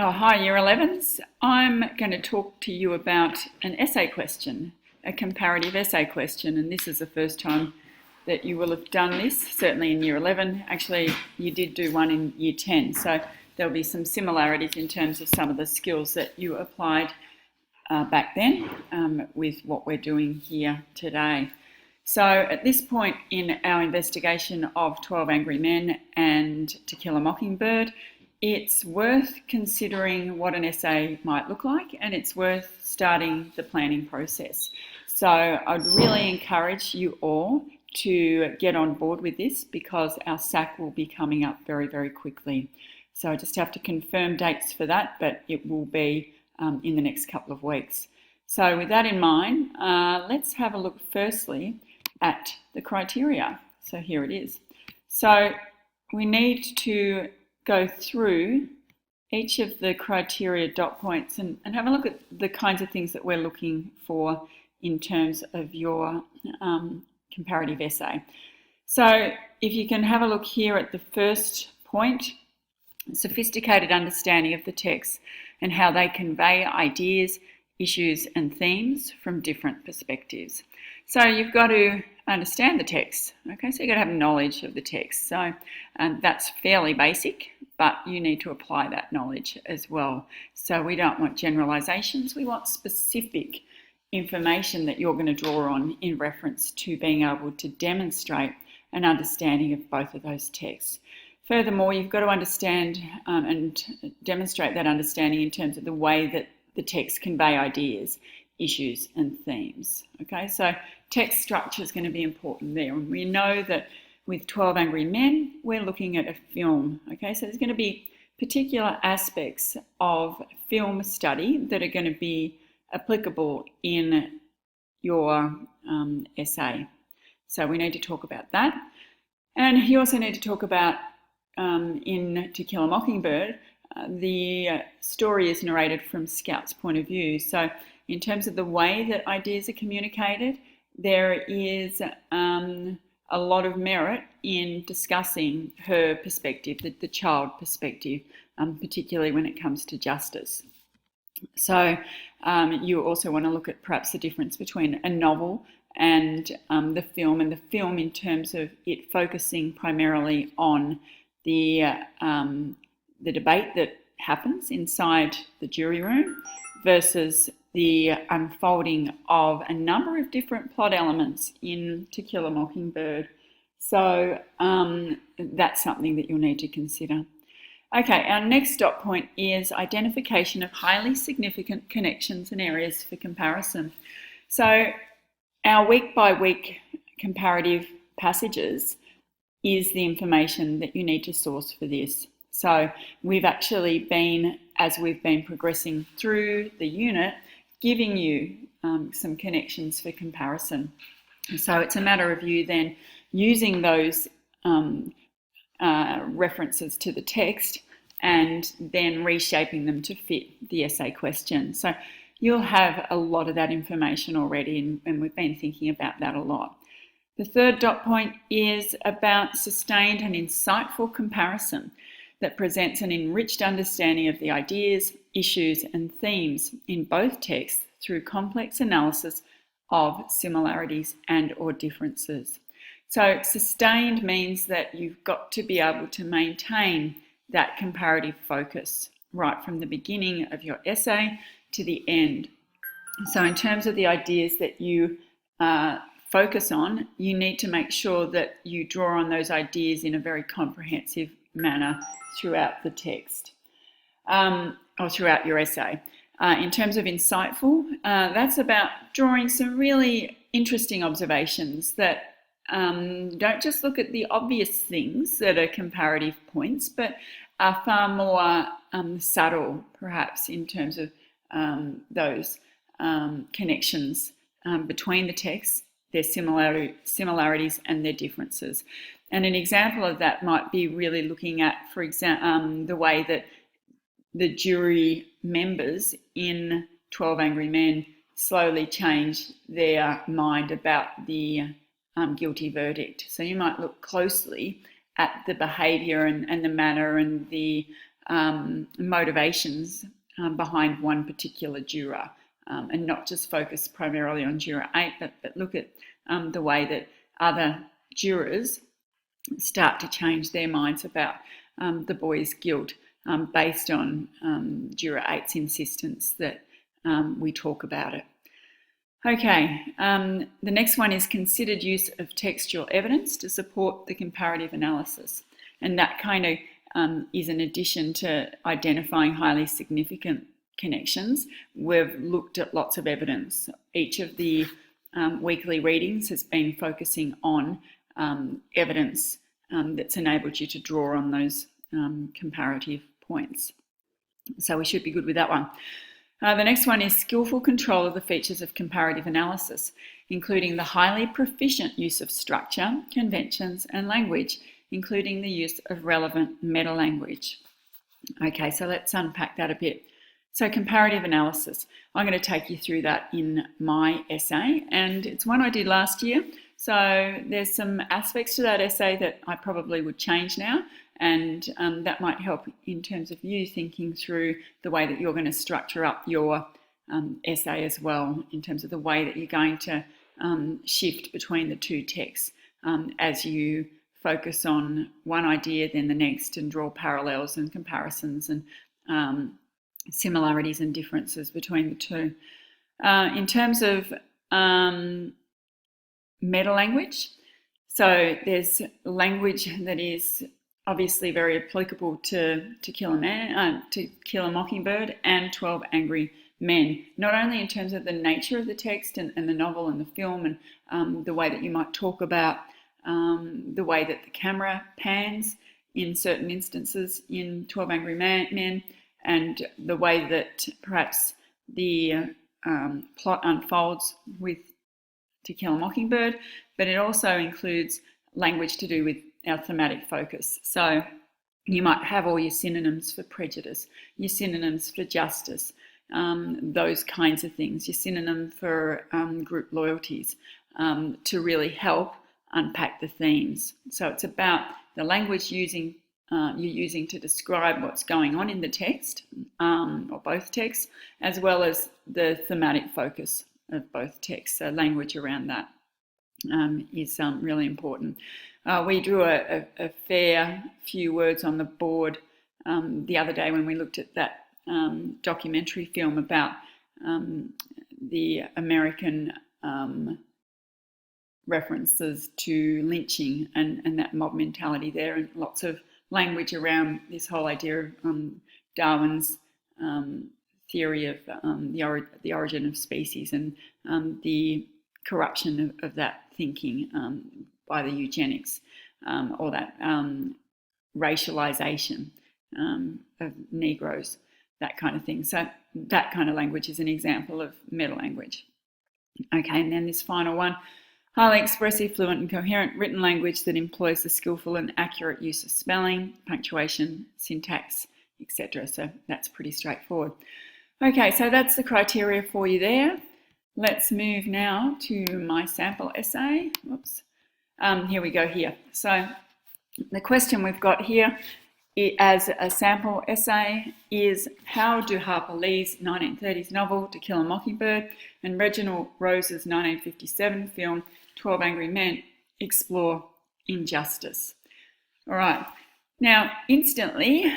Oh, hi, Year 11s. I'm going to talk to you about an essay question, a comparative essay question, and this is the first time that you will have done this, certainly in Year 11. Actually, you did do one in Year 10, so there'll be some similarities in terms of some of the skills that you applied back then with what we're doing here today. So at this point in our investigation of 12 Angry Men and To Kill a Mockingbird, it's worth considering what an essay might look like, and it's worth starting the planning process. So I'd really encourage you all to get on board with this because our SAC will be coming up very, very quickly. So I just have to confirm dates for that, but it will be in the next couple of weeks. So with that in mind, let's have a look firstly at the criteria. So here it is. So we need to go through each of the criteria dot points and have a look at the kinds of things that we're looking for in terms of your comparative essay. So if you can have a look here at the first point, sophisticated understanding of the text and how they convey ideas, issues and themes from different perspectives. So you've got to understand the text, okay? So you've got to have knowledge of the text. So that's fairly basic, but you need to apply that knowledge as well. So we don't want generalizations, we want specific information that you're going to draw on in reference to being able to demonstrate an understanding of both of those texts. Furthermore, you've got to understand and demonstrate that understanding in terms of the way that the text convey ideas, issues and themes. Okay, so text structure is going to be important there. And we know that with 12 Angry Men, we're looking at a film. Okay, so there's going to be particular aspects of film study that are going to be applicable in your essay. So we need to talk about that. And you also need to talk about in To Kill a Mockingbird, the story is narrated from Scout's point of view. So in terms of the way that ideas are communicated, there is a lot of merit in discussing her perspective, the child perspective, particularly when it comes to justice. So you also want to look at perhaps the difference between a novel and the film in terms of it focusing primarily on the debate that happens inside the jury room versus the unfolding of a number of different plot elements in To Kill a Mockingbird. So that's something that you'll need to consider. Okay, our next dot point is identification of highly significant connections and areas for comparison. So our week by week comparative passages is the information that you need to source for this. So we've actually been, as we've been progressing through the unit, giving you some connections for comparison. So it's a matter of you then using those references to the text and then reshaping them to fit the essay question. So you'll have a lot of that information already, and we've been thinking about that a lot. The third dot point is about sustained and insightful comparison that presents an enriched understanding of the ideas, issues and themes in both texts through complex analysis of similarities and or differences. So sustained means that you've got to be able to maintain that comparative focus right from the beginning of your essay to the end. So in terms of the ideas that you focus on, you need to make sure that you draw on those ideas in a very comprehensive manner throughout the text or throughout your essay. In terms of insightful, that's about drawing some really interesting observations that don't just look at the obvious things that are comparative points, but are far more subtle, perhaps, in terms of those connections between the texts, their similarities and their differences. And an example of that might be really looking at, for example, the way that the jury members in 12 Angry Men slowly change their mind about the guilty verdict. So you might look closely at the behaviour and the manner and the motivations behind one particular juror, and not just focus primarily on juror 8, but look at the way that other jurors start to change their minds about the boy's guilt based on juror 8's insistence that we talk about it. Okay, the next one is considered use of textual evidence to support the comparative analysis. And that kind of is in addition to identifying highly significant connections. We've looked at lots of evidence. Each of the weekly readings has been focusing on evidence that's enabled you to draw on those comparative points. So we should be good with that one. The next one is skillful control of the features of comparative analysis, including the highly proficient use of structure, conventions, and language, including the use of relevant meta-language. Okay, so let's unpack that a bit. So comparative analysis, I'm going to take you through that in my essay, and it's one I did last year. So there's some aspects to that essay that I probably would change now, and that might help in terms of you thinking through the way that you're going to structure up your essay as well, in terms of the way that you're going to shift between the two texts as you focus on one idea, then the next, and draw parallels and comparisons and similarities and differences between the two. In terms of meta-language, so there's language that is obviously very applicable to Kill a Mockingbird and 12 Angry Men, not only in terms of the nature of the text and the novel and the film and the way that you might talk about the way that the camera pans in certain instances in 12 Angry Men, and the way that perhaps the plot unfolds with To Kill a Mockingbird, but it also includes language to do with our thematic focus. So you might have all your synonyms for prejudice, your synonyms for justice, those kinds of things, your synonym for group loyalties, to really help unpack the themes. So it's about the language you're using to describe what's going on in the text, or both texts, as well as the thematic focus of both texts. So language around that is really important. We drew a fair few words on the board the other day when we looked at that documentary film about the American references to lynching and that mob mentality there, and lots of language around this whole idea of Darwin's theory of the origin of species and the corruption of that thinking by the eugenics, or that racialization of Negroes, that kind of thing. So that kind of language is an example of meta-language. Okay, and then this final one, highly expressive, fluent and coherent written language that employs the skillful and accurate use of spelling, punctuation, syntax, etc. So that's pretty straightforward. Okay, so that's the criteria for you there. Let's move now to my sample essay. Whoops. Here we go here. So the question we've got here as a sample essay is, how do Harper Lee's 1930s novel To Kill a Mockingbird and Reginald Rose's 1957 film 12 Angry Men explore injustice? All right. Now, instantly,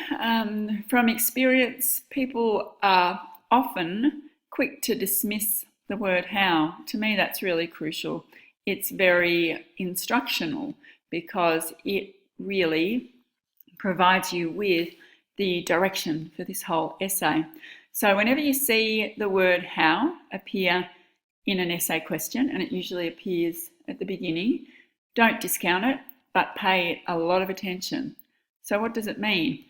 from experience, people are often quick to dismiss the word how. To me, that's really crucial. It's very instructional because it really provides you with the direction for this whole essay. So whenever you see the word how appear in an essay question, and it usually appears at the beginning, don't discount it, but pay a lot of attention. So what does it mean?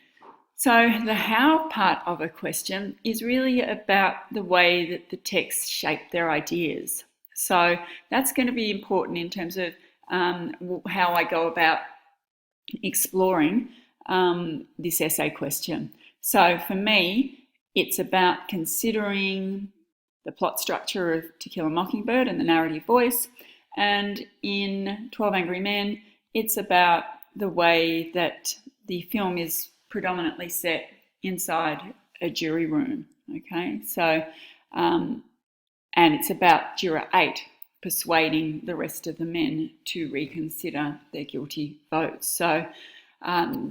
So the how part of a question is really about the way that the text shape their ideas. So that's going to be important in terms of how I go about exploring this essay question. So for me, it's about considering the plot structure of To Kill a Mockingbird and the narrative voice. And in 12 Angry Men, it's about the way that the film is predominantly set inside a jury room. Okay, so and it's about juror 8 persuading the rest of the men to reconsider their guilty votes. So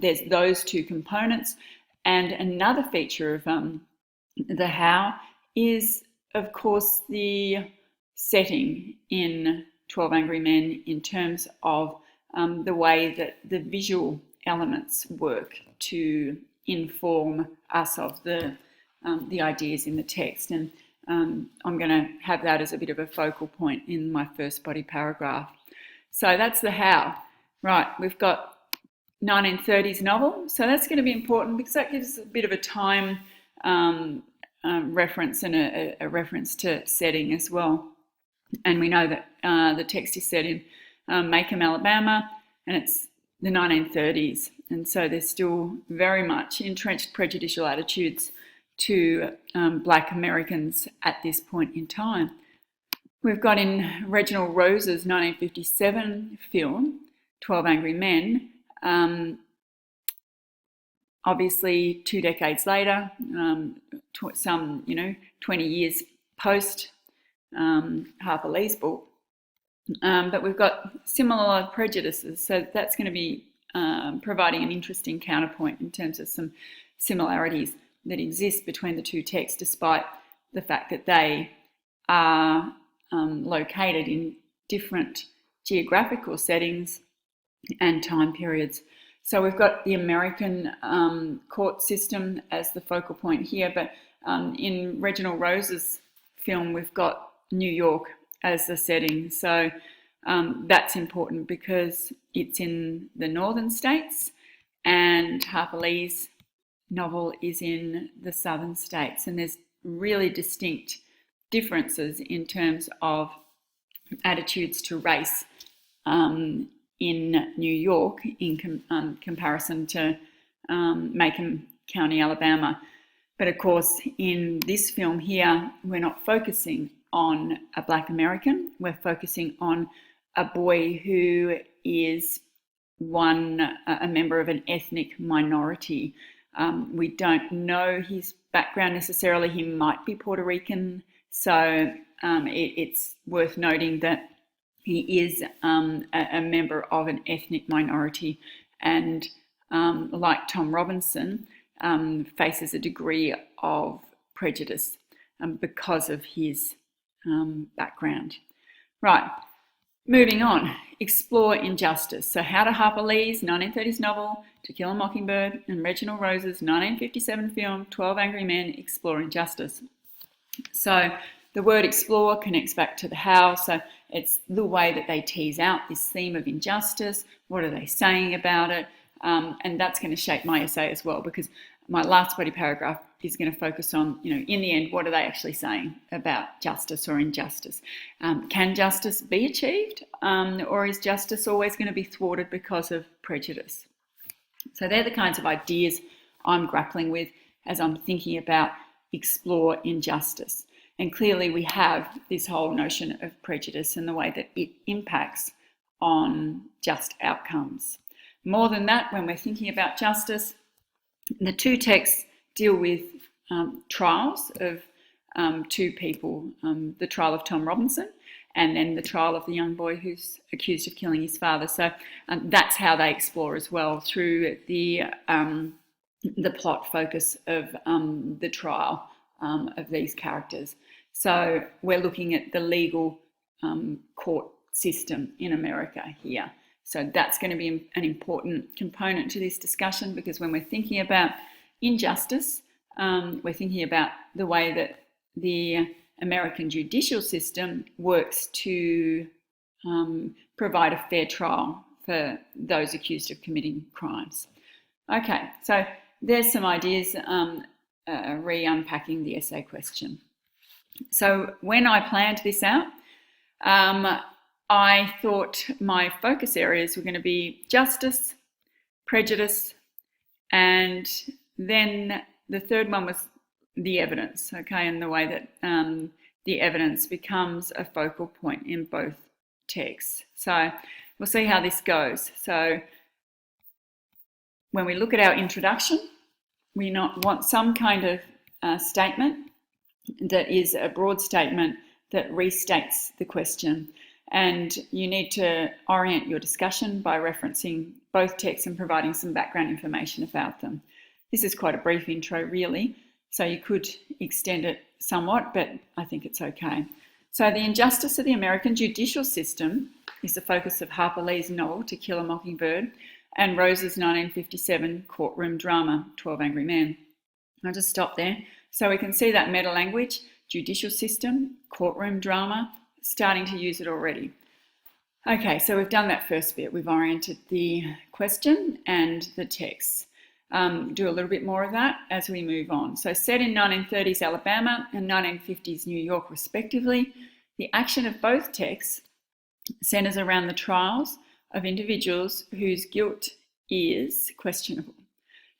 there's those two components. And another feature of the how is, of course, the setting in 12 Angry Men in terms of the way that the visual elements work to inform us of the ideas in the text. And I'm going to have that as a bit of a focal point in my first body paragraph. So that's the how. Right, we've got 1930s novel. So that's going to be important because that gives a bit of a time reference and a reference to setting as well. And we know that the text is set in Macomb, Alabama, and it's the 1930s. And so there's still very much entrenched prejudicial attitudes to Black Americans at this point in time. We've got in Reginald Rose's 1957 film, 12 Angry Men, obviously 2 decades later, some 20 years post Harper Lee's book, but we've got similar prejudices, so that's going to be providing an interesting counterpoint in terms of some similarities that exist between the two texts, despite the fact that they are located in different geographical settings and time periods. So we've got the American court system as the focal point here, but in Reginald Rose's film, we've got New York as the setting. So that's important because it's in the northern states, and Harper Lee's novel is in the southern states, and there's really distinct differences in terms of attitudes to race in New York in comparison to Macomb County, Alabama. But of course, in this film here, we're not focusing on a Black American. We're focusing on a boy who is a member of an ethnic minority. We don't know his background necessarily. He might be Puerto Rican. So it's worth noting that he is a member of an ethnic minority, and like Tom Robinson, faces a degree of prejudice because of his background. Right, moving on, explore injustice. So how do Harper Lee's 1930s novel, To Kill a Mockingbird, and Reginald Rose's 1957 film, 12 Angry Men, explore injustice? So the word explore connects back to the how, so it's the way that they tease out this theme of injustice. What are they saying about it? And that's going to shape my essay as well, because my last body paragraph is going to focus on, in the end, what are they actually saying about justice or injustice? Can justice be achieved, or is justice always going to be thwarted because of prejudice? So they're the kinds of ideas I'm grappling with as I'm thinking about explore injustice. And clearly we have this whole notion of prejudice and the way that it impacts on just outcomes. More than that, when we're thinking about justice, the two texts deal with trials of two people, the trial of Tom Robinson and then the trial of the young boy who's accused of killing his father. So that's how they explore as well, through the plot focus of the trial of these characters. So we're looking at the legal court system in America here. So that's going to be an important component to this discussion, because when we're thinking about injustice, we're thinking about the way that the American judicial system works to provide a fair trial for those accused of committing crimes. Okay, so there's some ideas re-unpacking the essay question. So when I planned this out, I thought my focus areas were going to be justice, prejudice, and then the third one was the evidence, okay, and the way that the evidence becomes a focal point in both texts. So we'll see how this goes. So when we look at our introduction, we not want some kind of statement that is a broad statement that restates the question. And you need to orient your discussion by referencing both texts and providing some background information about them. This is quite a brief intro, really, so you could extend it somewhat, but I think it's okay. So the injustice of the American judicial system is the focus of Harper Lee's novel To Kill a Mockingbird and Rose's 1957 courtroom drama, 12 Angry Men. I'll just stop there. So we can see that meta language, judicial system, courtroom drama, starting to use it already. Okay, so we've done that first bit. We've oriented the question and the text. Do a little bit more of that as we move on. So set in 1930s Alabama and 1950s New York respectively, the action of both texts centers around the trials of individuals whose guilt is questionable.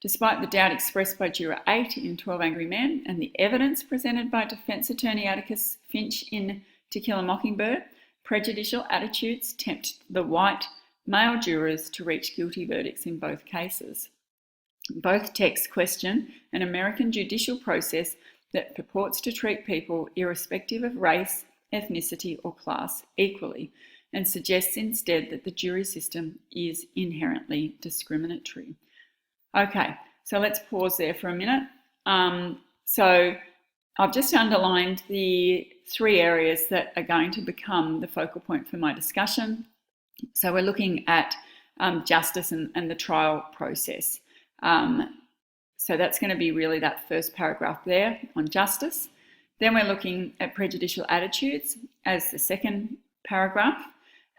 Despite the doubt expressed by Juror 8 in 12 Angry Men and the evidence presented by defence attorney Atticus Finch in To Kill a Mockingbird, prejudicial attitudes tempt the white male jurors to reach guilty verdicts in both cases. Both texts question an American judicial process that purports to treat people irrespective of race, ethnicity, or class equally, and suggests instead that the jury system is inherently discriminatory. Okay, so let's pause there for a minute. So I've just underlined the three areas that are going to become the focal point for my discussion. So we're looking at justice and the trial process. So that's going to be really that first paragraph there on justice. Then we're looking at prejudicial attitudes as the second paragraph.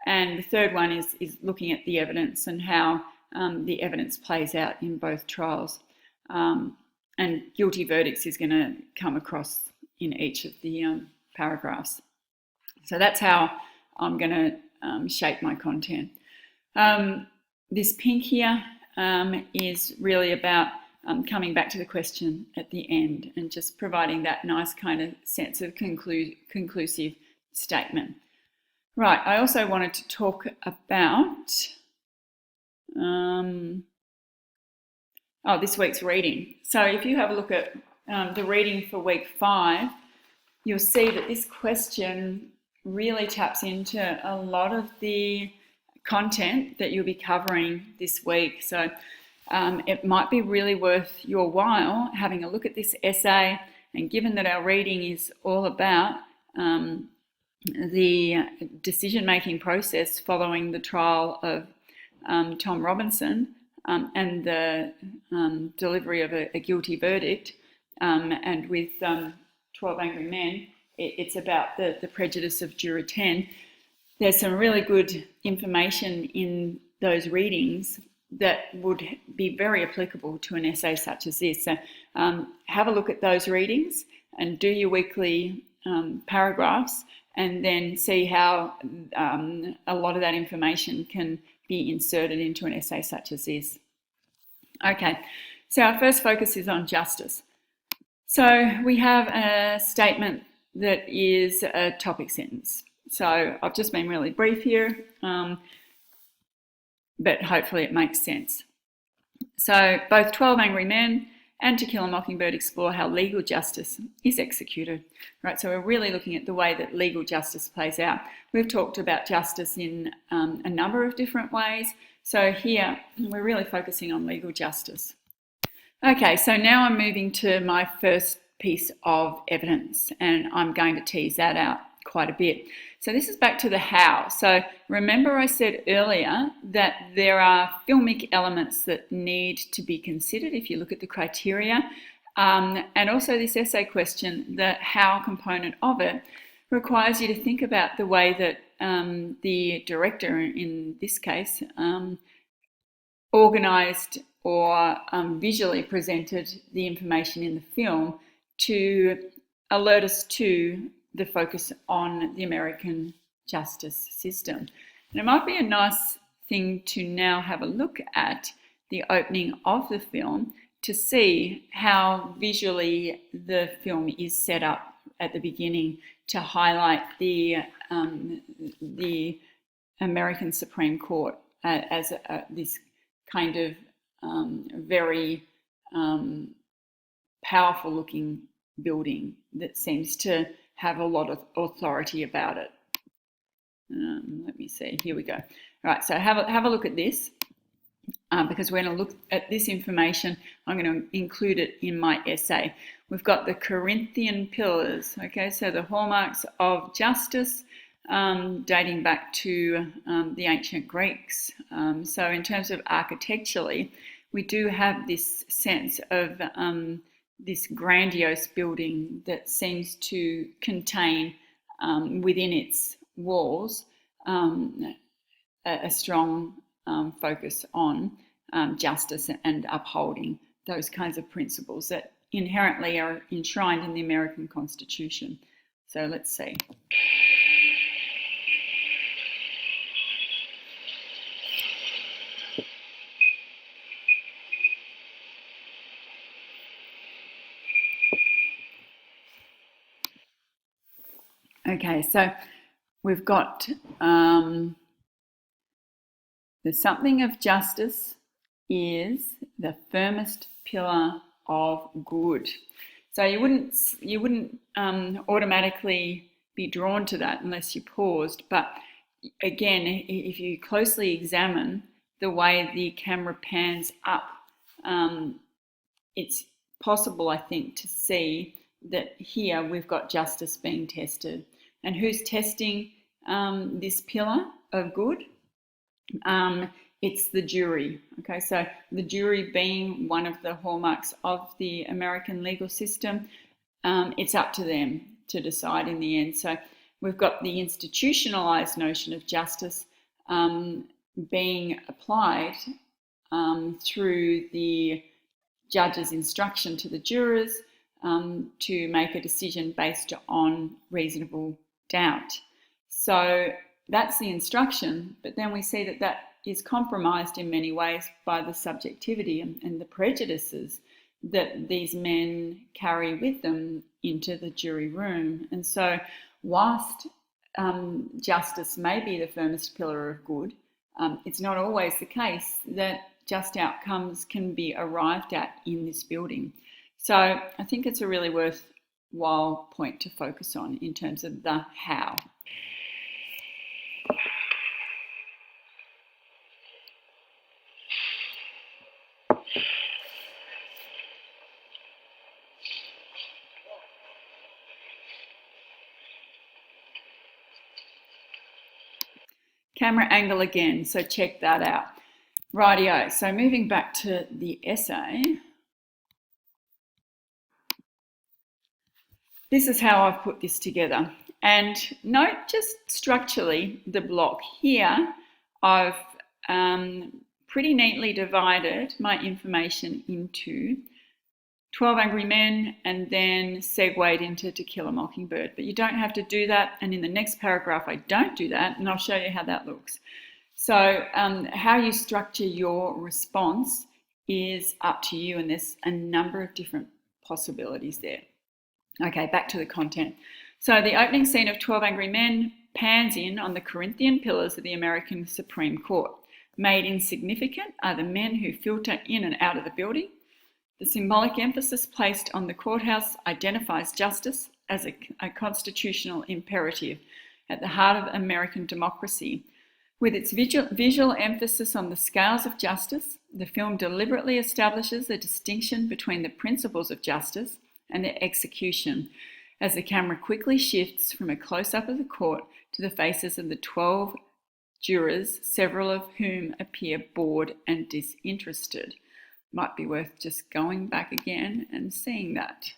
And the third one is looking at the evidence and how the evidence plays out in both trials. And guilty verdicts is going to come across in each of the paragraphs. So that's how I'm going to shape my content. This pink here is really about coming back to the question at the end and just providing that nice kind of sense of conclusive statement. Right, I also wanted to talk about this week's reading. So if you have a look at the reading for week 5, you'll see that this question really taps into a lot of the content that you'll be covering this week. So it might be really worth your while having a look at this essay, and given that our reading is all about the decision-making process following the trial of Tom Robinson and the delivery of a guilty verdict, and with 12 Angry Men, it's about the prejudice of Juror 10. There's some really good information in those readings that would be very applicable to an essay such as this. So have a look at those readings and do your weekly paragraphs, and then see how a lot of that information can be inserted into an essay such as this. Okay, so our first focus is on justice. So we have a statement that is a topic sentence. So I've just been really brief here, but hopefully it makes sense. So both 12 Angry Men and To Kill a Mockingbird explore how legal justice is executed, right? So we're really looking at the way that legal justice plays out. We've talked about justice in a number of different ways. So here we're really focusing on legal justice. Okay, so now I'm moving to my first piece of evidence, and I'm going to tease that out quite a bit. So this is back to the how. So remember I said earlier that there are filmic elements that need to be considered if you look at the criteria, and also this essay question, the how component of it, requires you to think about the way that the director, in this case, organised or visually presented the information in the film to alert us to the focus on the American justice system. And it might be a nice thing to now have a look at the opening of the film to see how visually the film is set up at the beginning to highlight the American Supreme Court as this kind of very powerful looking building that seems to have a lot of authority about it. Let me see, here we go. All right, so have a look at this. Because we're going to look at this information, I'm going to include it in my essay. We've got the Corinthian pillars, okay, so the hallmarks of justice dating back to the ancient Greeks. So in terms of architecturally, we do have this sense of this grandiose building that seems to contain within its walls a strong focus on justice and upholding those kinds of principles that inherently are enshrined in the American Constitution. So let's see. Okay, so we've got the something of justice is the firmest pillar of good. So you wouldn't automatically be drawn to that unless you paused. But again, if you closely examine the way the camera pans up, it's possible, I think, to see that here we've got justice being tested. And who's testing this pillar of good? It's the jury. Okay, so the jury being one of the hallmarks of the American legal system, it's up to them to decide in the end. So we've got the institutionalized notion of justice being applied through the judge's instruction to the jurors to make a decision based on reasonable doubt. So that's the instruction, but then we see that that is compromised in many ways by the subjectivity and the prejudices that these men carry with them into the jury room. And so whilst justice may be the firmest pillar of good, it's not always the case that just outcomes can be arrived at in this building. So I think it's a really worthwhile point to focus on in terms of the how. Camera angle again, so check that out. Rightio, so moving back to the essay. This is how I've put this together. And note just structurally the block here, I've pretty neatly divided my information into 12 Angry Men and then segued into To Kill a Mockingbird. But you don't have to do that. And in the next paragraph, I don't do that. And I'll show you how that looks. So how you structure your response is up to you. And there's a number of different possibilities there. Okay, back to the content. So the opening scene of 12 Angry Men pans in on the Corinthian pillars of the American Supreme Court. Made insignificant are the men who filter in and out of the building. The symbolic emphasis placed on the courthouse identifies justice as a constitutional imperative at the heart of American democracy. With its visual emphasis on the scales of justice, the film deliberately establishes a distinction between the principles of justice and their execution, as the camera quickly shifts from a close-up of the court to the faces of the 12 jurors, several of whom appear bored and disinterested. Might be worth just going back again and seeing that.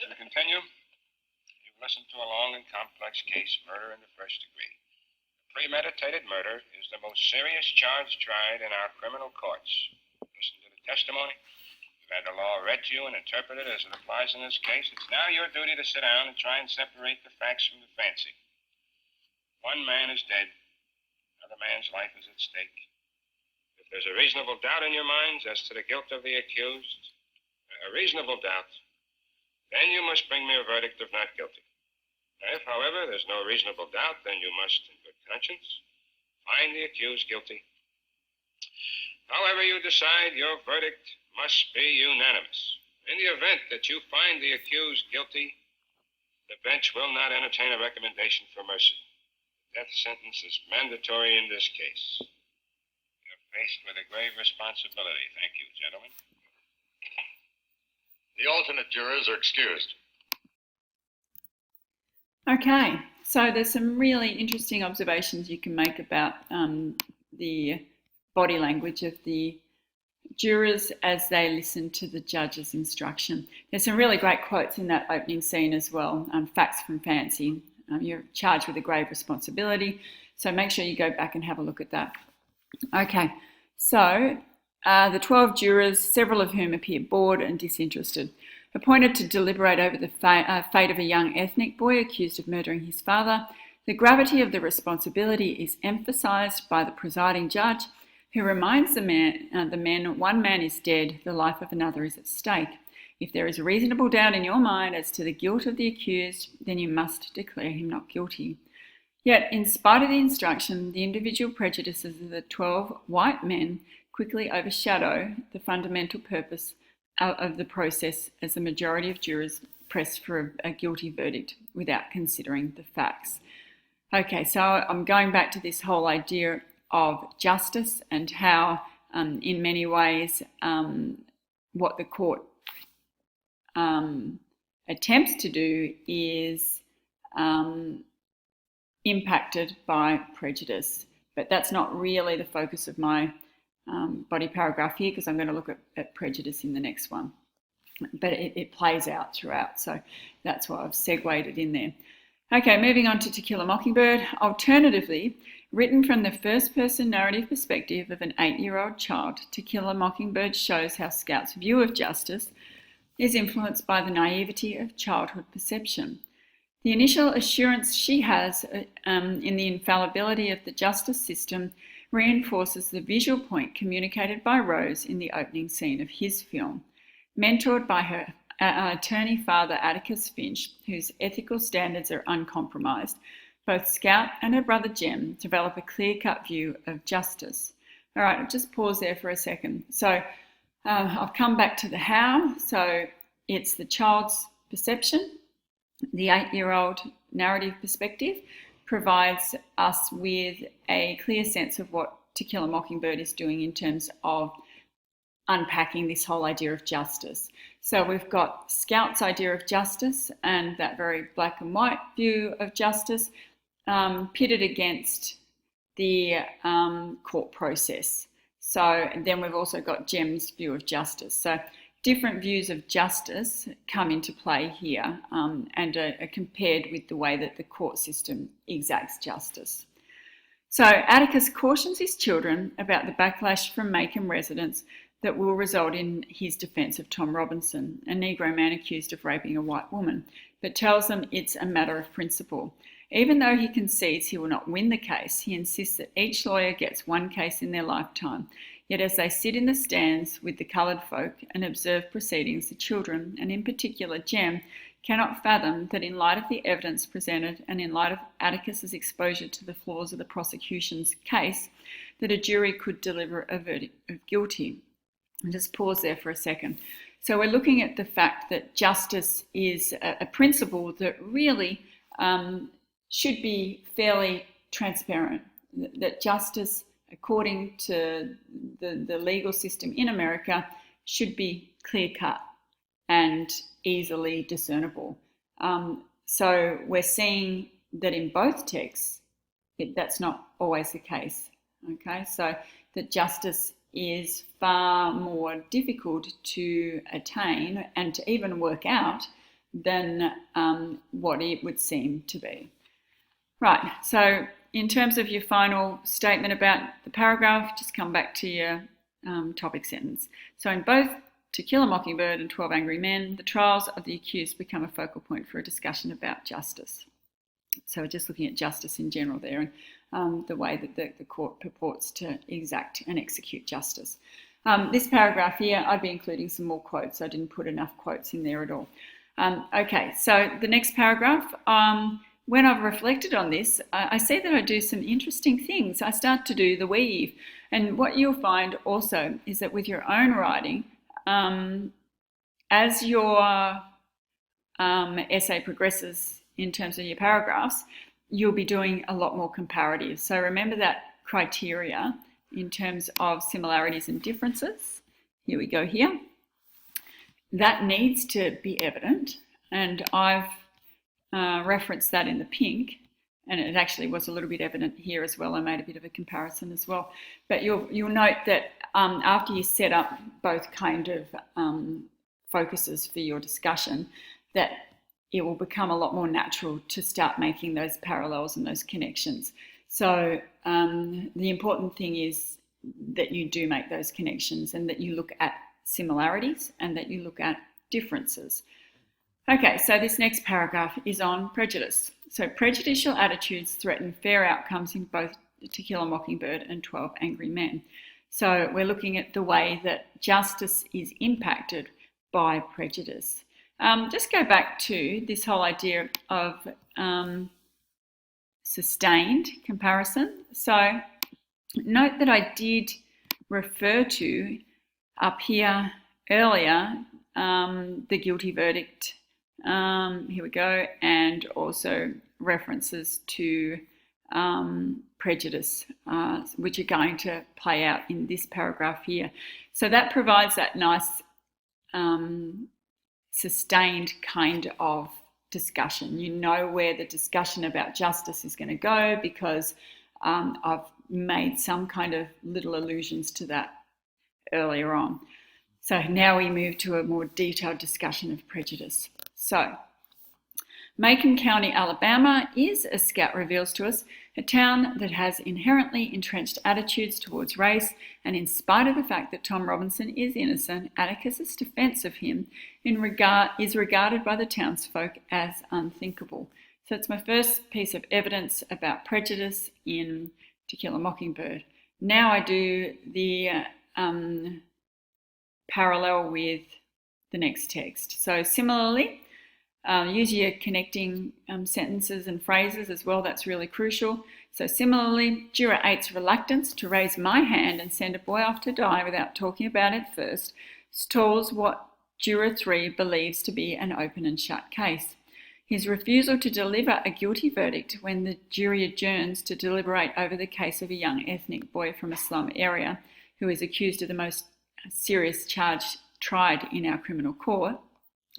To continue, you've listened to a long and complex case, murder in the first degree. Premeditated murder is the most serious charge tried in our criminal courts. Listen to the testimony. had the law read to you and interpreted as it applies in this case, it's now your duty to sit down and try and separate the facts from the fancy. One man is dead. Another man's life is at stake. If there's a reasonable doubt in your minds as to the guilt of the accused, a reasonable doubt, then you must bring me a verdict of not guilty. If, however, there's no reasonable doubt, then you must, in good conscience, find the accused guilty. However you decide, your verdict must be unanimous. In the event that you find the accused guilty, the bench will not entertain a recommendation for mercy. Death sentence is mandatory in this case. You're faced with a grave responsibility. Thank you, gentlemen. The alternate jurors are excused. Okay, so there's some really interesting observations you can make about the body language of the jurors as they listen to the judge's instruction. There's some really great quotes in that opening scene as well, facts from fancy. You're charged with a grave responsibility, so make sure you go back and have a look at that. Okay, so the 12 jurors, several of whom appear bored and disinterested, appointed to deliberate over the fate of a young ethnic boy accused of murdering his father. The gravity of the responsibility is emphasised by the presiding judge, who reminds the men, one man is dead, the life of another is at stake. If there is a reasonable doubt in your mind as to the guilt of the accused, then you must declare him not guilty. Yet, in spite of the instruction, the individual prejudices of the 12 white men quickly overshadow the fundamental purpose of the process, as the majority of jurors press for a guilty verdict without considering the facts. Okay, so I'm going back to this whole idea of justice and how, in many ways, what the court attempts to do is impacted by prejudice. But that's not really the focus of my body paragraph here, because I'm going to look at prejudice in the next one. But it plays out throughout, so that's why I've segued it in there. Okay, moving on to To Kill a Mockingbird. Alternatively, written from the first-person narrative perspective of an 8-year-old child, To Kill a Mockingbird shows how Scout's view of justice is influenced by the naivety of childhood perception. The initial assurance she has in the infallibility of the justice system reinforces the visual point communicated by Rose in the opening scene of his film. Mentored by her attorney father Atticus Finch, whose ethical standards are uncompromised, both Scout and her brother Jem develop a clear-cut view of justice. All right, I'll just pause there for a second. So I've come back to the how. So it's the child's perception. The 8-year-old narrative perspective provides us with a clear sense of what To Kill a Mockingbird is doing in terms of unpacking this whole idea of justice. So we've got Scout's idea of justice and that very black and white view of justice pitted against the court process. So then we've also got Jem's view of justice. So different views of justice come into play here and are compared with the way that the court system exacts justice. So Atticus cautions his children about the backlash from Macomb residents that will result in his defence of Tom Robinson, a Negro man accused of raping a white woman, but tells them it's a matter of principle. Even though he concedes he will not win the case, he insists that each lawyer gets one case in their lifetime. Yet as they sit in the stands with the coloured folk and observe proceedings, the children, and in particular Jem, cannot fathom that in light of the evidence presented and in light of Atticus's exposure to the flaws of the prosecution's case, that a jury could deliver a verdict of guilty. I'll just pause there for a second. So we're looking at the fact that justice is a principle that really should be fairly transparent, that justice, according to the legal system in America, should be clear-cut and easily discernible. So we're seeing that in both texts, that's not always the case. Okay, so that justice is far more difficult to attain and to even work out than what it would seem to be. Right, so in terms of your final statement about the paragraph, just come back to your topic sentence. So in both To Kill a Mockingbird and 12 Angry Men, the trials of the accused become a focal point for a discussion about justice. So we're just looking at justice in general there, and the way that the court purports to exact and execute justice. This paragraph here, I'd be including some more quotes. I didn't put enough quotes in there at all. Okay, so the next paragraph, when I've reflected on this, I see that I do some interesting things. I start to do the weave. And what you'll find also is that with your own writing, as your essay progresses in terms of your paragraphs, you'll be doing a lot more comparative. So remember that criteria in terms of similarities and differences. Here we go here. That needs to be evident, and I've referenced that in the pink, and it actually was a little bit evident here as well. I made a bit of a comparison as well. But you'll note that after you set up both kind of focuses for your discussion, that it will become a lot more natural to start making those parallels and those connections. So the important thing is that you do make those connections and that you look at similarities and that you look at differences. Okay, so this next paragraph is on prejudice. So prejudicial attitudes threaten fair outcomes in both To Kill a Mockingbird and 12 Angry Men. So we're looking at the way that justice is impacted by prejudice. Just go back to this whole idea of sustained comparison. So note that I did refer to up here earlier the guilty verdict. Here we go, and also references to prejudice, which are going to play out in this paragraph here. So that provides that nice sustained kind of discussion. You know where the discussion about justice is going to go because I've made some kind of little allusions to that earlier on. So now we move to a more detailed discussion of prejudice. So Macon County, Alabama is, as Scout reveals to us, a town that has inherently entrenched attitudes towards race, and in spite of the fact that Tom Robinson is innocent, Atticus's defence of him is regarded by the townsfolk as unthinkable. So it's my first piece of evidence about prejudice in To Kill a Mockingbird. Now I do the parallel with the next text. So similarly, use your connecting sentences and phrases as well. That's really crucial. So similarly, Juror 8's reluctance to raise my hand and send a boy off to die without talking about it first stalls what Juror 3 believes to be an open and shut case. His refusal to deliver a guilty verdict when the jury adjourns to deliberate over the case of a young ethnic boy from a slum area who is accused of the most serious charge tried in our criminal court,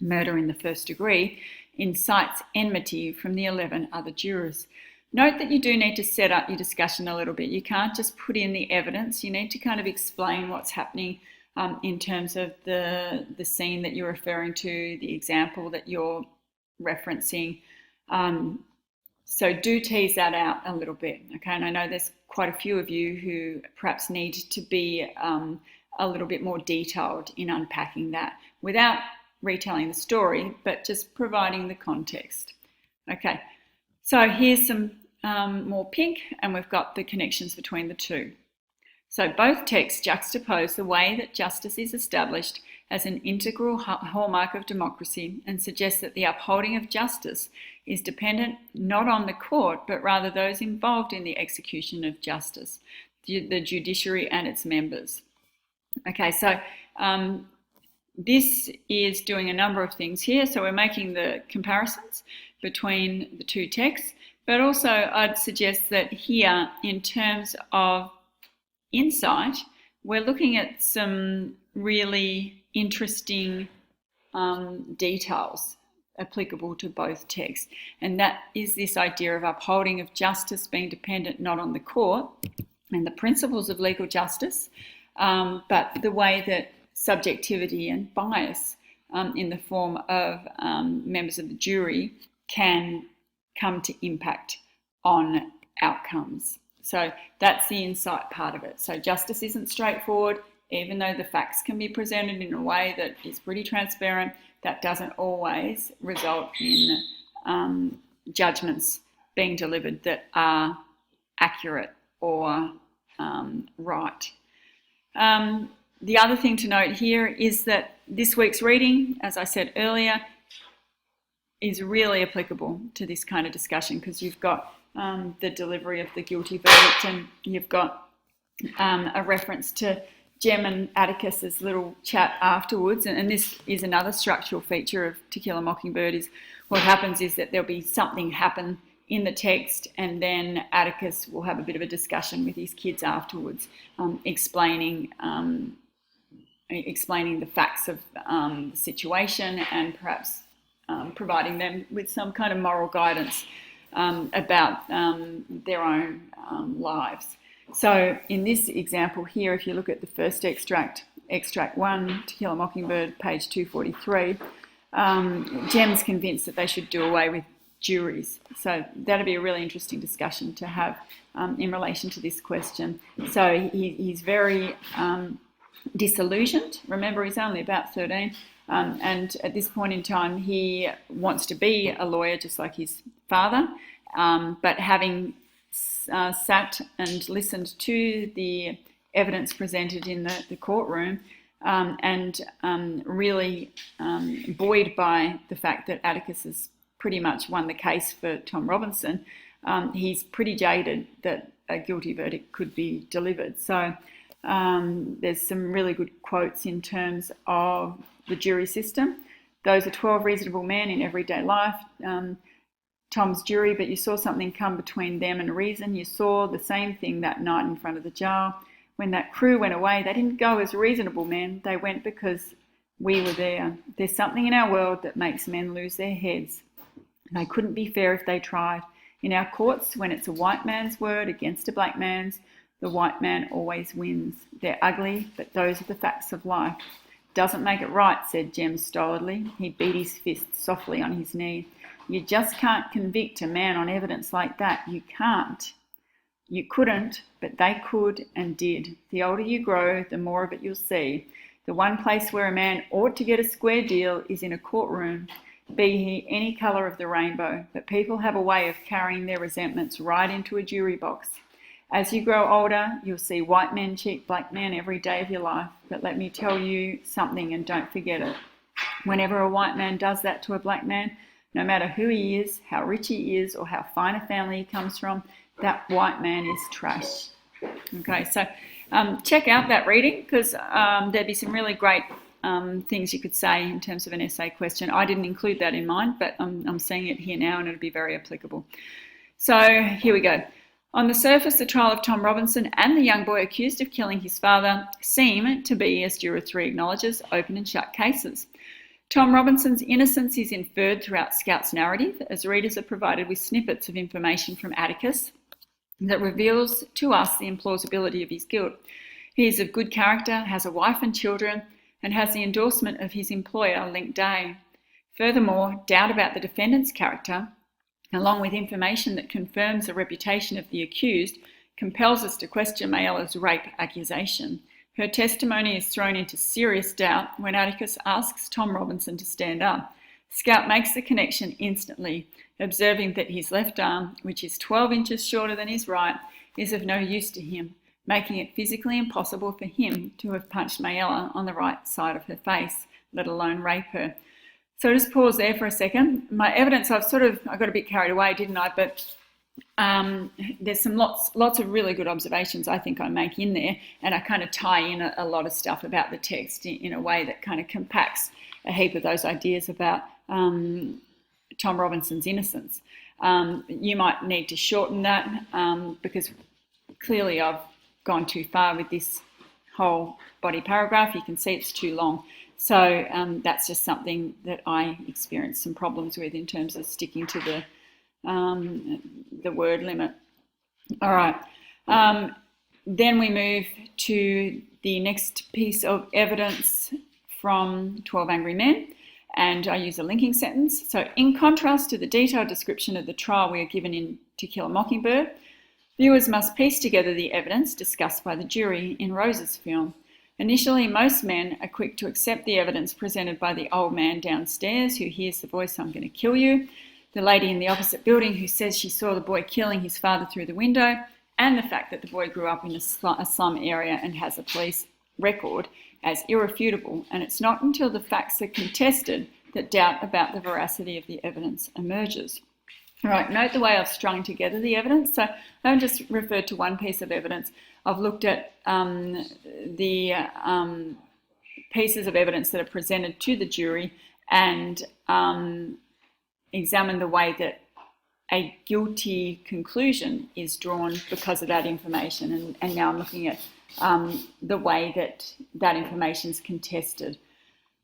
murder in the first degree, incites enmity from the 11 other jurors. Note that you do need to set up your discussion a little bit. You can't just put in the evidence. You need to kind of explain what's happening in terms of the scene that you're referring to, the example that you're referencing. So do tease that out a little bit, okay? And I know there's quite a few of you who perhaps need to be a little bit more detailed in unpacking that without retelling the story, but just providing the context. Okay, so here's some more pink, and we've got the connections between the two. So both texts juxtapose the way that justice is established as an integral hallmark of democracy and suggest that the upholding of justice is dependent not on the court, but rather those involved in the execution of justice, the judiciary and its members. Okay, so this is doing a number of things here. So we're making the comparisons between the two texts, but also I'd suggest that here, in terms of insight, we're looking at some really interesting details applicable to both texts. And that is this idea of upholding of justice being dependent not on the court and the principles of legal justice, but the way that subjectivity and bias in the form of members of the jury can come to impact on outcomes. So that's the insight part of it. So justice isn't straightforward. even though the facts can be presented in a way that is pretty transparent, that doesn't always result in judgments being delivered that are accurate or right. The other thing to note here is that this week's reading, as I said earlier, is really applicable to this kind of discussion, because you've got the delivery of the guilty verdict, and you've got a reference to Jem and Atticus's little chat afterwards, and this is another structural feature of To Kill a Mockingbird. Is what happens is that there'll be something happen in the text, and then Atticus will have a bit of a discussion with his kids afterwards, explaining the facts of the situation, and perhaps providing them with some kind of moral guidance about their own lives. So in this example here, if you look at the first extract 1, To Kill a Mockingbird, page 243, Jem's convinced that they should do away with juries. So that'll be a really interesting discussion to have in relation to this question. So he's very disillusioned. Remember, he's only about 13. And at this point in time, he wants to be a lawyer just like his father, but having sat and listened to the evidence presented in the courtroom, and really buoyed by the fact that Atticus has pretty much won the case for Tom Robinson, he's pretty jaded that a guilty verdict could be delivered. So there's some really good quotes in terms of the jury system. Those are 12 reasonable men in everyday life. Tom's jury, but you saw something come between them and reason. You saw the same thing that night in front of the jail. When that crew went away, they didn't go as reasonable men. They went because we were there. There's something in our world that makes men lose their heads. They couldn't be fair if they tried. In our courts, when it's a white man's word against a black man's, the white man always wins. They're ugly, but those are the facts of life. Doesn't make it right, said Jem stolidly. He beat his fist softly on his knee. You just can't convict a man on evidence like that. You can't. You couldn't, but they could and did. The older you grow, the more of it you'll see. The one place where a man ought to get a square deal is in a courtroom, be he any colour of the rainbow. But people have a way of carrying their resentments right into a jury box. As you grow older, you'll see white men cheat black men every day of your life. But let me tell you something, and don't forget it. Whenever a white man does that to a black man, no matter who he is, how rich he is, or how fine a family he comes from, that white man is trash. Okay, so check out that reading, because there'd be some really great things you could say in terms of an essay question. I didn't include that in mine, but I'm seeing it here now, and it'll be very applicable. So here we go. On the surface, the trial of Tom Robinson and the young boy accused of killing his father seem to be, as Juror 3 acknowledges, open and shut cases. Tom Robinson's innocence is inferred throughout Scout's narrative, as readers are provided with snippets of information from Atticus that reveals to us the implausibility of his guilt. He is of good character, has a wife and children, and has the endorsement of his employer, Link Day. Furthermore, doubt about the defendant's character, along with information that confirms the reputation of the accused, compels us to question Mayella's rape accusation. Her testimony is thrown into serious doubt when Atticus asks Tom Robinson to stand up. Scout makes the connection instantly, observing that his left arm, which is 12 inches shorter than his right, is of no use to him, making it physically impossible for him to have punched Mayella on the right side of her face, let alone rape her. So just pause there for a second. My evidence, I got a bit carried away, didn't I? But there's some lots of really good observations I think I make in there, and I kind of tie in a lot of stuff about the text in a way that kind of compacts a heap of those ideas about Tom Robinson's innocence. You might need to shorten that because clearly I've gone too far with this whole body paragraph. You can see it's too long. So that's just something that I experienced some problems with in terms of sticking to the word limit. All right. Then we move to the next piece of evidence from 12 Angry Men, and I use a linking sentence. So in contrast to the detailed description of the trial we are given in To Kill a Mockingbird, viewers must piece together the evidence discussed by the jury in Rose's film. Initially, most men are quick to accept the evidence presented by the old man downstairs who hears the voice, "I'm going to kill you," the lady in the opposite building who says she saw the boy killing his father through the window, and the fact that the boy grew up in a slum area and has a police record as irrefutable. And it's not until the facts are contested that doubt about the veracity of the evidence emerges. All right, note the way I've strung together the evidence. So I haven't just referred to one piece of evidence. I've looked at the pieces of evidence that are presented to the jury and examined the way that a guilty conclusion is drawn because of that information. And now I'm looking at the way that that information is contested.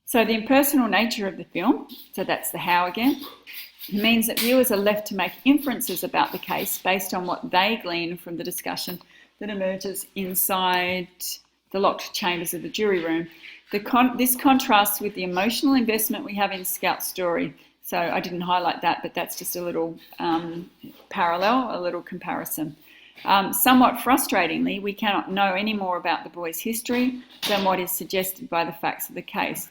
So the impersonal nature of the film, so that's the how again, means that viewers are left to make inferences about the case based on what they glean from the discussion that emerges inside the locked chambers of the jury room. This contrasts with the emotional investment we have in Scout's story. So I didn't highlight that, but that's just a little parallel, a little comparison. Somewhat frustratingly, we cannot know any more about the boy's history than what is suggested by the facts of the case.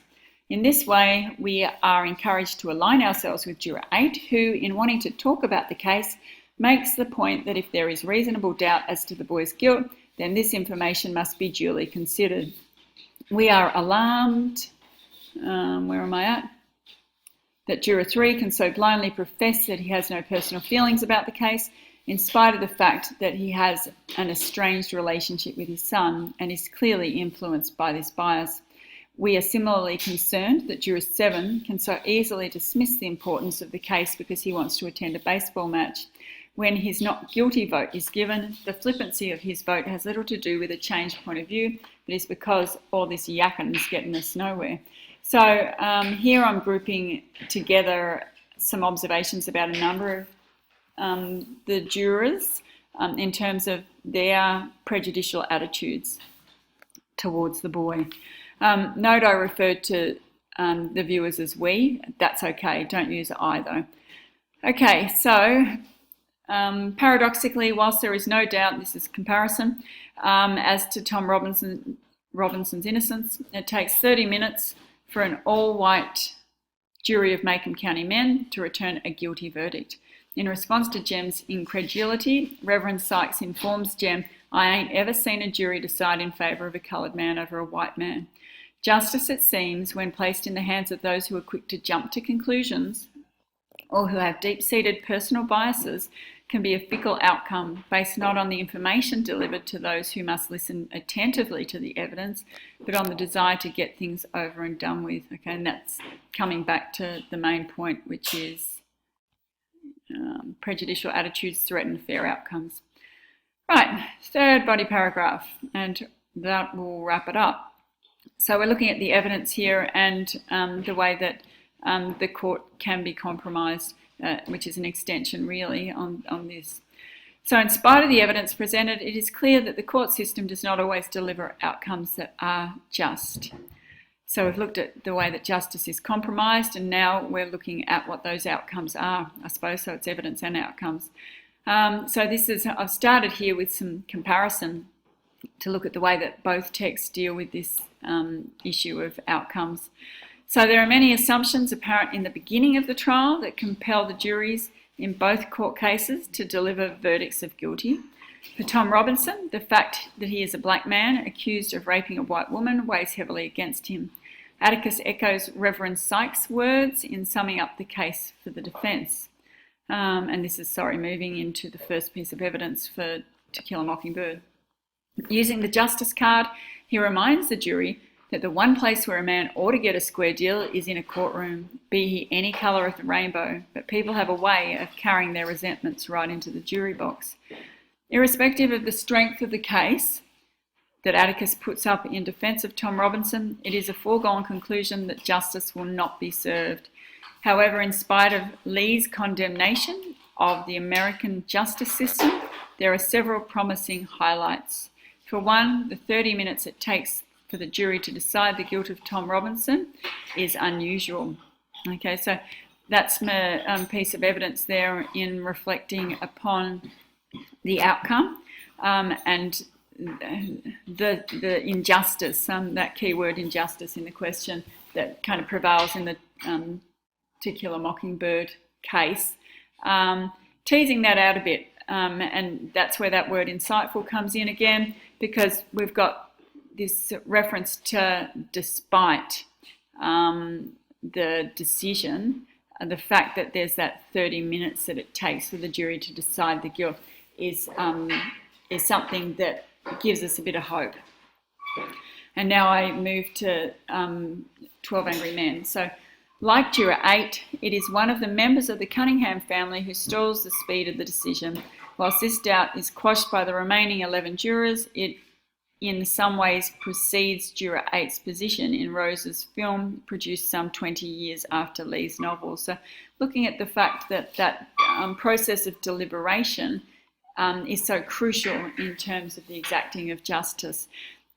In this way, we are encouraged to align ourselves with Juror 8, who, in wanting to talk about the case, makes the point that if there is reasonable doubt as to the boy's guilt, then this information must be duly considered. We are alarmed, where am I at? That Juror 3 can so blindly profess that he has no personal feelings about the case, in spite of the fact that he has an estranged relationship with his son and is clearly influenced by this bias. We are similarly concerned that Juror 7 can so easily dismiss the importance of the case because he wants to attend a baseball match. When his not guilty vote is given, the flippancy of his vote has little to do with a changed point of view, but is because all this yakking is getting us nowhere. So here I'm grouping together some observations about a number of the jurors in terms of their prejudicial attitudes towards the boy. Note I referred to the viewers as we. That's okay. Don't use I though. Okay, so paradoxically, whilst there is no doubt, this is comparison, as to Tom Robinson's innocence, it takes 30 minutes for an all-white jury of Macomb County men to return a guilty verdict. In response to Jem's incredulity, Reverend Sykes informs Jem, "I ain't ever seen a jury decide in favour of a coloured man over a white man." Justice, it seems, when placed in the hands of those who are quick to jump to conclusions or who have deep-seated personal biases, can be a fickle outcome based not on the information delivered to those who must listen attentively to the evidence, but on the desire to get things over and done with. Okay, and that's coming back to the main point, which is prejudicial attitudes threaten fair outcomes. Right, third body paragraph, and that will wrap it up. So we're looking at the evidence here and the way that the court can be compromised, which is an extension really on this. So in spite of the evidence presented, it is clear that the court system does not always deliver outcomes that are just. So we've looked at the way that justice is compromised, and now we're looking at what those outcomes are, I suppose. So it's evidence and outcomes. So I've started here with some comparison to look at the way that both texts deal with this issue of outcomes. So there are many assumptions apparent in the beginning of the trial that compel the juries in both court cases to deliver verdicts of guilty. For Tom Robinson, the fact that he is a black man accused of raping a white woman weighs heavily against him. Atticus echoes Reverend Sykes' words in summing up the case for the defence. And this is, moving into the first piece of evidence for To Kill a Mockingbird. Using the justice card, he reminds the jury that the one place where a man ought to get a square deal is in a courtroom, be he any colour of the rainbow, but people have a way of carrying their resentments right into the jury box. Irrespective of the strength of the case that Atticus puts up in defence of Tom Robinson, it is a foregone conclusion that justice will not be served. However, in spite of Lee's condemnation of the American justice system, there are several promising highlights. For one, the 30 minutes it takes for the jury to decide the guilt of Tom Robinson is unusual. Okay, so that's my piece of evidence there in reflecting upon the outcome and the injustice, that key word injustice in the question that kind of prevails in the To Kill a Mockingbird case, teasing that out a bit. And that's where that word insightful comes in again, because we've got this reference to despite the decision, the fact that there's that 30 minutes that it takes for the jury to decide the guilt is something that gives us a bit of hope. And now I move to 12 Angry Men. So, like Juror 8, it is one of the members of the Cunningham family who stalls the speed of the decision. Whilst this doubt is quashed by the remaining 11 jurors, it in some ways precedes Juror 8's position in Rose's film, produced some 20 years after Lee's novel. So looking at the fact that that process of deliberation is so crucial in terms of the exacting of justice.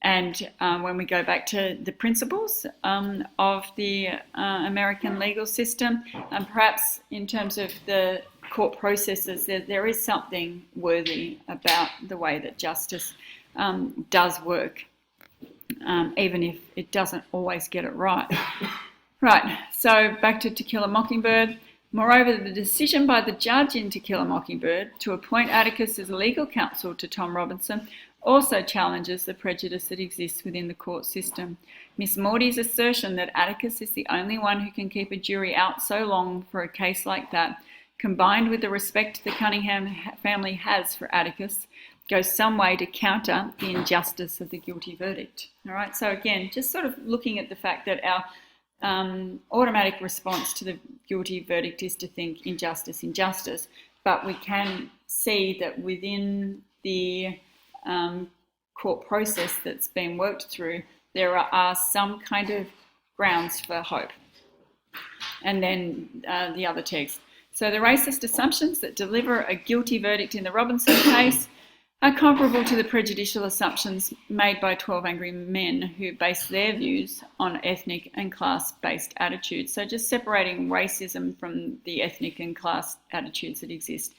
And when we go back to the principles of the American legal system, and perhaps in terms of the court processes, there is something worthy about the way that justice does work, even if it doesn't always get it right. Right, so back to Kill a Mockingbird. Moreover, the decision by the judge in To Kill a Mockingbird to appoint Atticus as legal counsel to Tom Robinson also challenges the prejudice that exists within the court system. Miss Mordy's assertion that Atticus is the only one who can keep a jury out so long for a case like that, combined with the respect the Cunningham family has for Atticus, goes some way to counter the injustice of the guilty verdict. All right, so again, just sort of looking at the fact that our automatic response to the guilty verdict is to think injustice, injustice, but we can see that within the court process that's been worked through, there are some kind of grounds for hope. And then the other text. So the racist assumptions that deliver a guilty verdict in the Robinson case are comparable to the prejudicial assumptions made by 12 Angry Men who base their views on ethnic and class-based attitudes. So just separating racism from the ethnic and class attitudes that exist.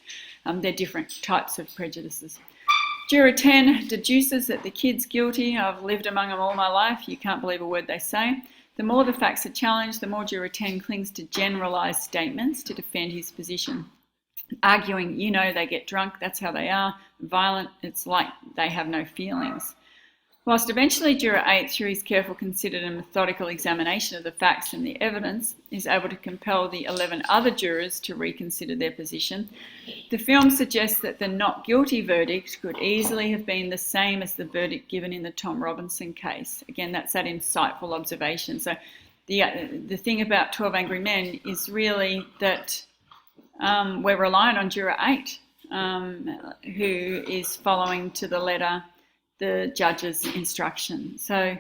They're different types of prejudices. Juror 10 deduces that the kid's guilty. I've lived among them all my life. You can't believe a word they say. The more the facts are challenged, the more Juror 10 clings to generalised statements to defend his position. Arguing, you know, they get drunk, that's how they are. Violent, it's like they have no feelings. Whilst eventually Juror 8, through his careful, considered and methodical examination of the facts and the evidence, is able to compel the 11 other jurors to reconsider their position, the film suggests that the not guilty verdict could easily have been the same as the verdict given in the Tom Robinson case. Again, that's that insightful observation. So the thing about 12 Angry Men is really that we're relying on Juror 8, who is following to the letter the judge's instruction. So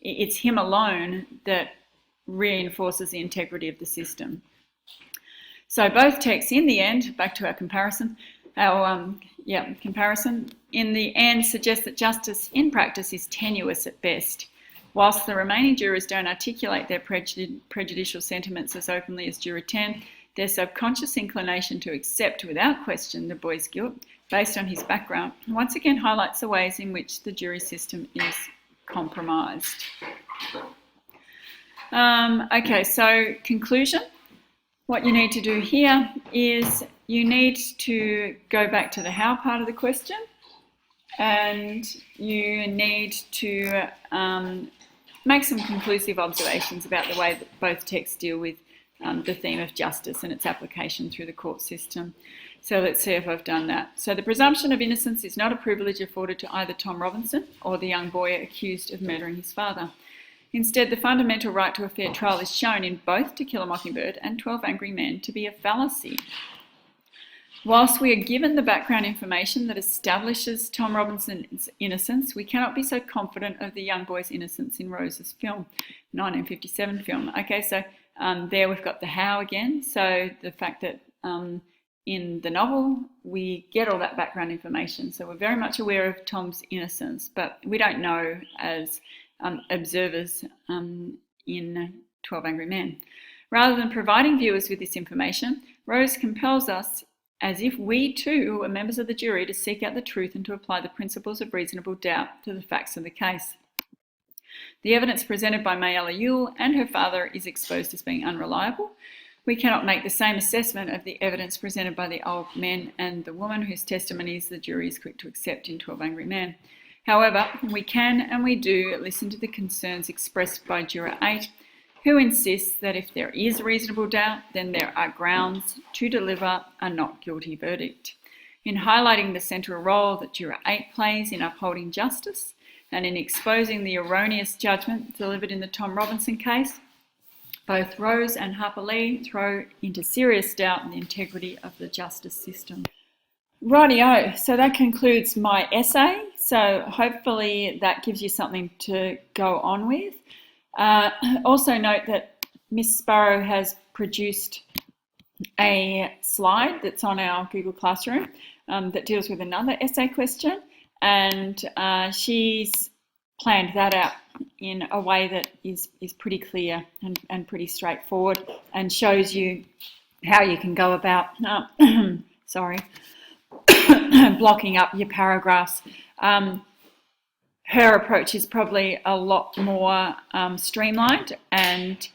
it's him alone that reinforces the integrity of the system. So both texts in the end, back to our comparison, comparison, in the end suggest that justice in practice is tenuous at best. Whilst the remaining jurors don't articulate their prejudicial sentiments as openly as Juror 10, their subconscious inclination to accept without question the boy's guilt, based on his background, once again highlights the ways in which the jury system is compromised. Okay, so conclusion. What you need to do here is you need to go back to the how part of the question, and you need to make some conclusive observations about the way that both texts deal with the theme of justice and its application through the court system. So let's see if I've done that. So the presumption of innocence is not a privilege afforded to either Tom Robinson or the young boy accused of murdering his father. Instead, the fundamental right to a fair trial is shown in both To Kill a Mockingbird and 12 Angry Men to be a fallacy. Whilst we are given the background information that establishes Tom Robinson's innocence, we cannot be so confident of the young boy's innocence in Rose's film, 1957 film. Okay, so there we've got the how again. So the fact that in the novel we get all that background information. So we're very much aware of Tom's innocence, but we don't know as observers in 12 Angry Men. Rather than providing viewers with this information, Rose compels us as if we too were members of the jury to seek out the truth and to apply the principles of reasonable doubt to the facts of the case. The evidence presented by Mayella Yule and her father is exposed as being unreliable. We cannot make the same assessment of the evidence presented by the old men and the woman whose testimonies the jury is quick to accept in 12 Angry Men. However, we can and we do listen to the concerns expressed by Juror 8, who insists that if there is reasonable doubt, then there are grounds to deliver a not guilty verdict. In highlighting the central role that Juror 8 plays in upholding justice and in exposing the erroneous judgment delivered in the Tom Robinson case, both Rose and Harper Lee throw into serious doubt the integrity of the justice system. Rightio, so that concludes my essay. So hopefully that gives you something to go on with. Also note that Miss Sparrow has produced a slide that's on our Google Classroom that deals with another essay question, and she's planned that out in a way that is pretty clear and pretty straightforward, and shows you how you can go about blocking up your paragraphs. Her approach is probably a lot more streamlined and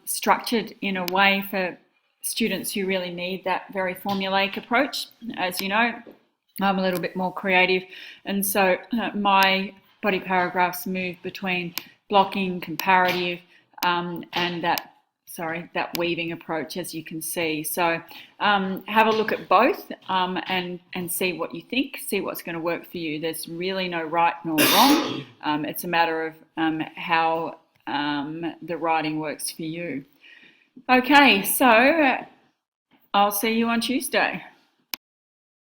structured in a way for students who really need that very formulaic approach. As you know, I'm a little bit more creative, and so my body paragraphs move between blocking, comparative, and that weaving approach, as you can see. So have a look at both and see what you think, see what's going to work for you. There's really no right nor wrong. It's a matter of how the writing works for you. Okay, so I'll see you on Tuesday.